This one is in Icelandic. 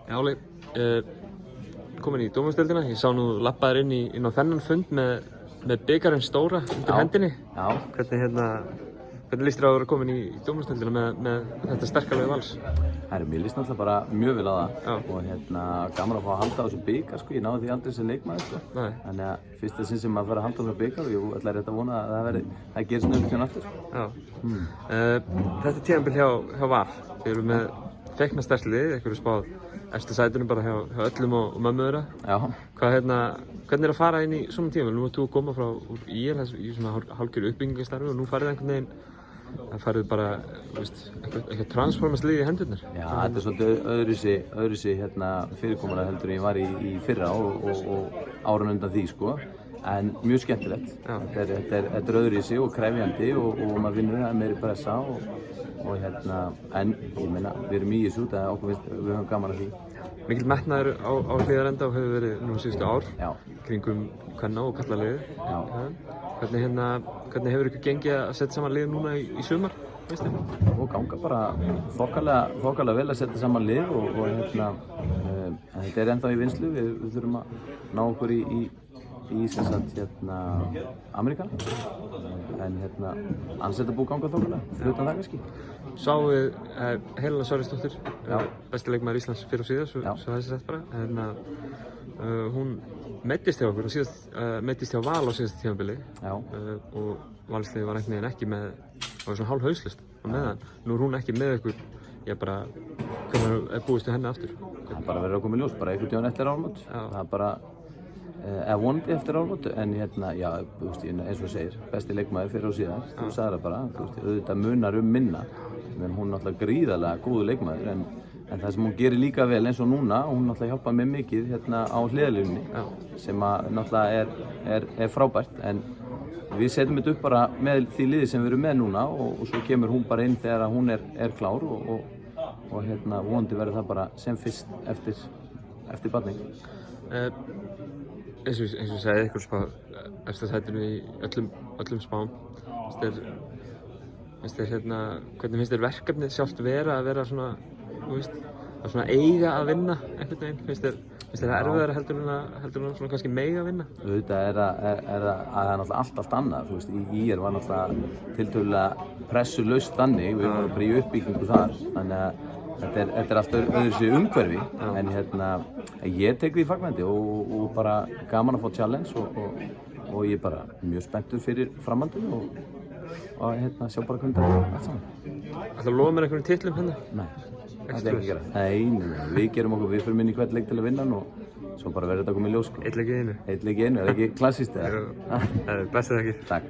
Já, Óli, komin í dómarsdeildina. Ég sá nú labbaðir inn á þennan fund með bikarinn stóra undir hendinni. Já. Hvernig líst þér á að vera komin í dómarsdeildina með þetta sterkalegu Vals? Mér líst náttúrulega bara mjög vel á það. Já. Og gaman að fá að halda á þessu bikar, sko. Ég náði því aldrei sem leikmaður, sko. Nei. Þannig að fyrsta sinn sem maður fær að halda á þessu bikar og ég ætla rétt að vona að það gerist nefnilega aftur. Já. Þetta tímabil hjá Val. Þið eru með feikna sterkt lið, einhverju spáð efstu sætunum bara hjá öllum og mömmu þeirra. Já. Hvernig að fara inn í svona tímabil? Nú ert þú að koma frá ÍR í svona hálfgerðu uppbyggingarstarfi og nú farið einhvern veginn það farið bara, eitthvað transformast lið í hendurnar. Já, þetta svolítið öðruvísi fyrirkomulag heldur en ég var í fyrra og árun undan því, sko. En mjög skemmtilegt. Þetta er öðruvísi og krefjandi og maður vinnur það meiri pressa en ég meina, við erum í þessu út að við höfum gaman að því. Mikil metnaður á Hlíðarenda og hefur verið nú síðustu ár. Já. Kringum kvenna og karlaliðið. Já. Hvernig hefur ykkur gengið að setja saman lið núna í sumar, veistu? Og ganga bara þokkalega vel að setja saman lið og þetta er ennþá í vinnslu. Við þurfum að ná okkur í Ameríkana. En annars er þetta búið ganga þokkalega, hlutan það kannski. Sáum við Helena Sverrisdóttir, besti leikmaður Íslands fyrr og síðar, svo þessi sett bara. Hún meiddist hjá okkur og meiddist hjá Val á síðasta tímabili. Og Valsliðið var einhvern veginn ekki með, það var svona hálf hauslaust á meðan. Nú er hún ekki með ykkur, hvernig er búist við henni aftur? Það er bara verið að koma í ljós, bara einhvern tímann eftir áramót. Það er bara vonandi eftir áramót, en já, eins og segir, besti leikmaður fyrr og síðar, þú sagðir það bara, auðvitað munar minna, en hún er náttúrulega gríðarlega góður leikmaður, en það sem hún gerir líka vel eins og núna, hún náttúrulega hjálpar mér mikið á hliðarlínunni, sem náttúrulega er frábært, en við setjum þetta upp bara með því liði sem við erum með núna og svo kemur hún bara inn þegar hún er klár og vonandi verður það bara sem fyrst eftir barning. Eins og ég sagði, ykkur spá eftir sætinu í öllum spám. Hvernig finnst þér verkefnið sjálft vera að vera svona, svona eiga að vinna einhvern veginn? Finnst þér það erfiðara heldur en svona kannski mega að vinna? Auðvitað er það náttúrulega allt annað. Í ÍR var náttúrulega tiltölulega pressulaust þannig, við vorum bara í uppbyggingu þar. Þannig að þetta er allt öðruvísi umhverfi, en ég tek því fagnandi og bara gaman að fá challenge og ég er bara mjög spenntur fyrir framhaldinu og sjá bara hvernig það er allt saman. Ætlarðu að lofa mér einhverjum titlum hérna? Nei, það er ekki að gera. Nei, við gerum okkur, við förum inn í hvern leik til að vinna hann og svo bara verður þetta komið í ljós, sko. Einn leik í einu? Einn leik í einu, er það ekki klassískt eða? Jú, bestið þakkir. Takk.